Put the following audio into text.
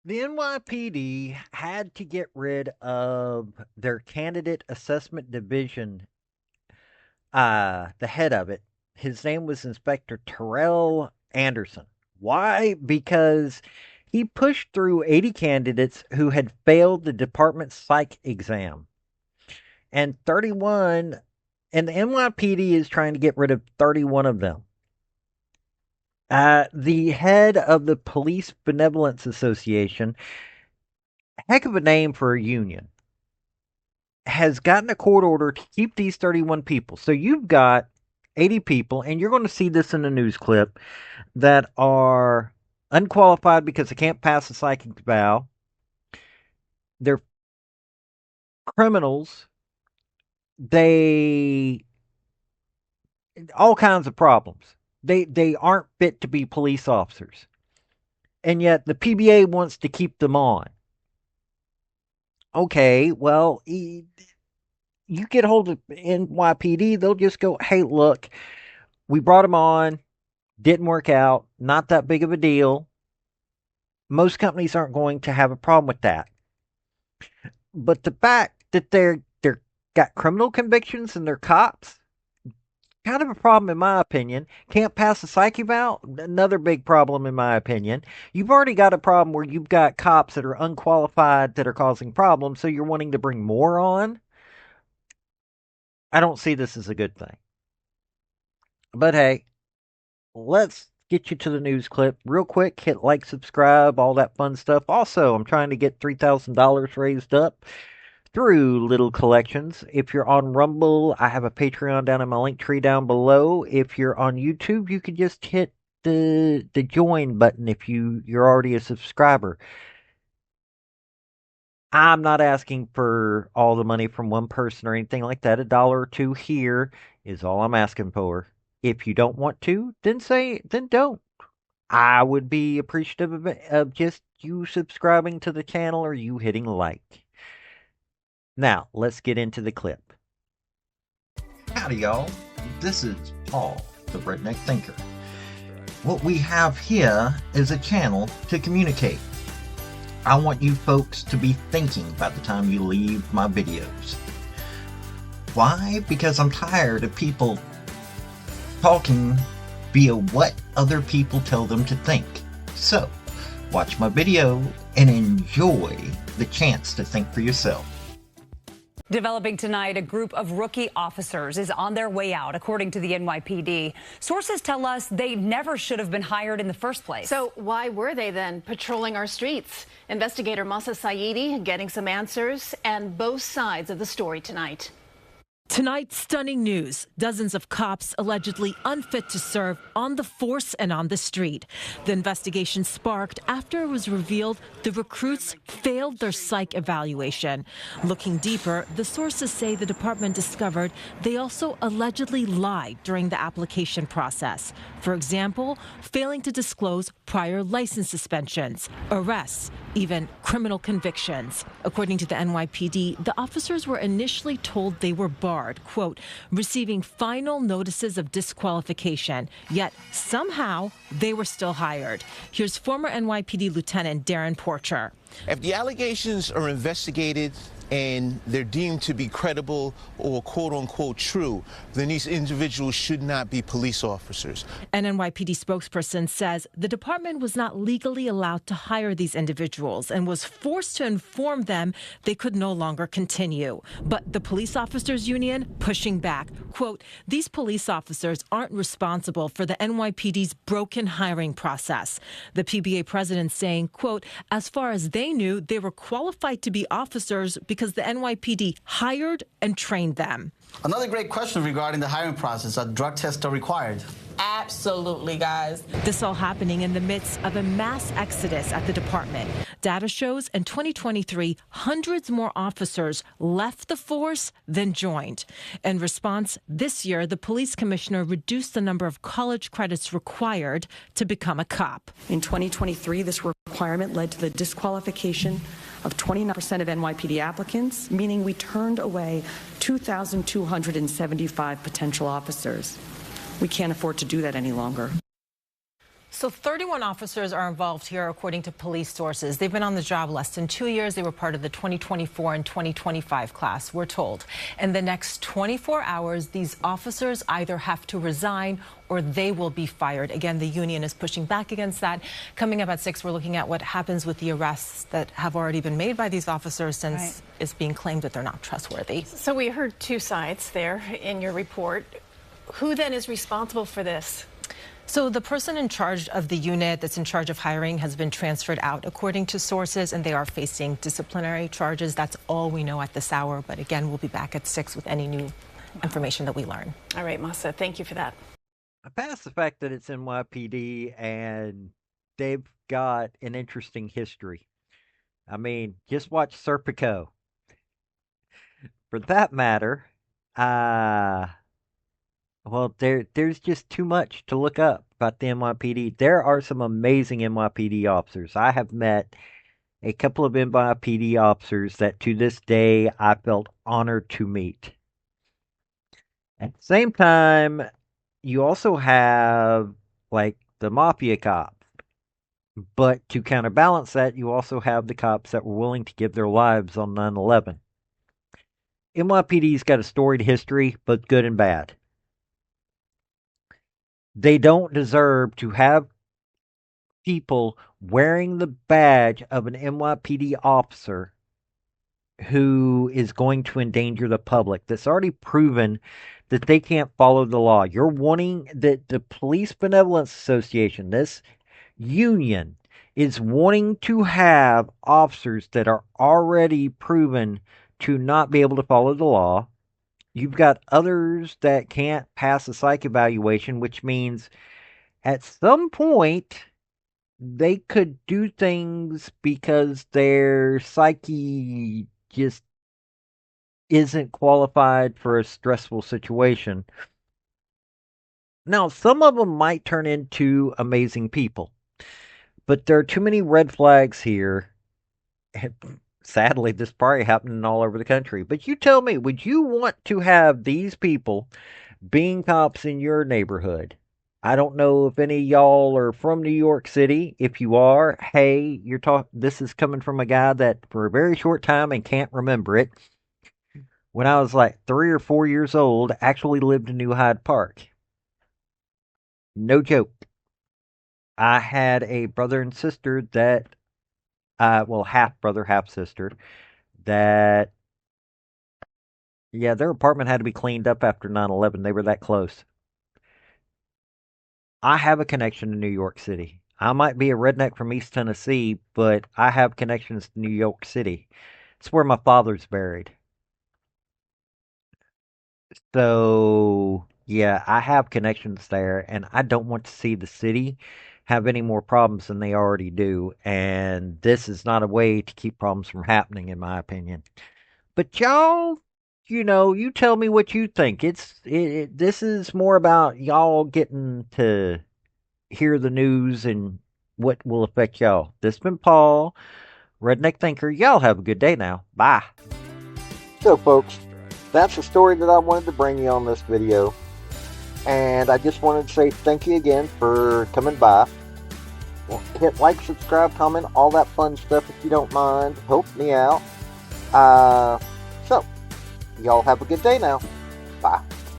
The NYPD had to get rid of their candidate assessment division, the head of it. His name was Inspector Terrell Anderson. Why? Because he pushed through 80 candidates who had failed the department's psych exam. And 31, and the NYPD is trying to get rid of 31 of them. The head of the Police Benevolence Association, heck of a name for a union, has gotten a court order to keep these 31 people. So you've got 80 people, and you're going to see this in a news clip, that are unqualified because they can't pass a psychic vow. They're criminals. They all kinds of problems. They aren't fit to be police officers, and yet the PBA wants to keep them on. Okay, well, you get hold of NYPD, they'll just go, "Hey, look, we brought them on, didn't work out, not that big of a deal." Most companies aren't going to have a problem with that. But the fact that they're got criminal convictions and they're cops, kind of a problem in my opinion. Can't pass a psych eval, another big problem in my opinion. You've already got a problem where you've got cops that are unqualified that are causing problems, so you're wanting to bring more on. I don't see this as a good thing. But hey, let's get you to the news clip real quick. Hit like, subscribe, all that fun stuff. Also, I'm trying to get $3,000 raised up through little collections. If you're on Rumble, I have a Patreon down in my link tree down below. If you're on YouTube, you can just hit the join button if you're already a subscriber. I'm not asking for all the money from one person or anything like that. $1 or two here is all I'm asking for. If you don't want to, then don't. I would be appreciative of just you subscribing to the channel or you hitting like. Now, let's get into the clip. Howdy, y'all. This is Paul, the Redneck Thinker. What we have here is a channel to communicate. I want you folks to be thinking by the time you leave my videos. Why? Because I'm tired of people talking via what other people tell them to think. So, watch my video and enjoy the chance to think for yourself. Developing tonight, a group of rookie officers is on their way out, according to the NYPD. Sources tell us they never should have been hired in the first place. So why were they then patrolling our streets? Investigator Masa Saidi getting some answers and both sides of the story tonight. Tonight, stunning news. Dozens of cops allegedly unfit to serve on the force and on the street. The investigation sparked after it was revealed the recruits failed their psych evaluation. Looking deeper, the sources say the department discovered they also allegedly lied during the application process. For example, failing to disclose prior license suspensions, arrests, even criminal convictions. According to the NYPD, the officers were initially told they were barred, quote, receiving final notices of disqualification, yet somehow they were still hired. Here's former NYPD Lieutenant Darren Porcher. If the allegations are investigated and they're deemed to be credible or quote-unquote true, then these individuals should not be police officers. An NYPD spokesperson says the department was not legally allowed to hire these individuals and was forced to inform them they could no longer continue. But the police officers union pushing back. Quote, these police officers aren't responsible for the NYPD's broken hiring process. The PBA president saying, quote, as far as they knew, they were qualified to be officers because the NYPD hired and trained them. Another great question regarding the hiring process. Are drug tests required? Absolutely, guys. This all happening in the midst of a mass exodus at the department. Data shows in 2023, hundreds more officers left the force than joined. In response, this year, the police commissioner reduced the number of college credits required to become a cop. In 2023, this requirement led to the disqualification of 29% of NYPD applicants, meaning we turned away 2,275 potential officers. We can't afford to do that any longer. So 31 officers are involved here, according to police sources. They've been on the job less than 2 years. They were part of the 2024 and 2025 class, we're told. In the next 24 hours, these officers either have to resign or they will be fired. Again, the union is pushing back against that. Coming up at 6, we're looking at what happens with the arrests that have already been made by these officers since it's being claimed that they're not trustworthy. So we heard two sides there in your report. Who then is responsible for this? So the person in charge of the unit that's in charge of hiring has been transferred out, according to sources, and they are facing disciplinary charges. That's all we know at this hour. But again, we'll be back at 6 with any new information that we learn. All right, Masa, thank you for that. Past the fact that it's NYPD and they've got an interesting history. I mean, just watch Serpico. For that matter, well, there's just too much to look up about the NYPD. There are some amazing NYPD officers. I have met a couple of NYPD officers that to this day I felt honored to meet. At the same time, you also have like the mafia cops. But to counterbalance that, you also have the cops that were willing to give their lives on 9/11. NYPD's got a storied history, both good and bad. They don't deserve to have people wearing the badge of an NYPD officer who is going to endanger the public. That's already proven that they can't follow the law. You're wanting that the Police Benevolence Association, this union, is wanting to have officers that are already proven to not be able to follow the law. You've got others that can't pass a psych evaluation, which means at some point they could do things because their psyche just isn't qualified for a stressful situation. Now, some of them might turn into amazing people, but there are too many red flags here. Sadly, this is probably happening all over the country. But you tell me, would you want to have these people being cops in your neighborhood? I don't know if any of y'all are from New York City. If you are, hey, this is coming from a guy that for a very short time and can't remember it. When I was like 3 or 4 years old, actually lived in New Hyde Park. No joke. I had a brother and sister that half brother, half sister, that, yeah, their apartment had to be cleaned up after 9/11. They were that close. I have a connection to New York City. I might be a redneck from East Tennessee, but I have connections to New York City. It's where my father's buried. So, yeah, I have connections there, and I don't want to see the city have any more problems than they already do. And this is not a way to keep problems from happening, in my opinion. But y'all, you tell me what you think. This is more about y'all getting to hear the news and what will affect y'all. This has been Paul, Redneck Thinker. Y'all have a good day now. Bye. So, folks, that's the story that I wanted to bring you on this video. And I just wanted to say thank you again for coming by. Well, hit like, subscribe, comment, all that fun stuff if you don't mind. Help me out. So, y'all have a good day now.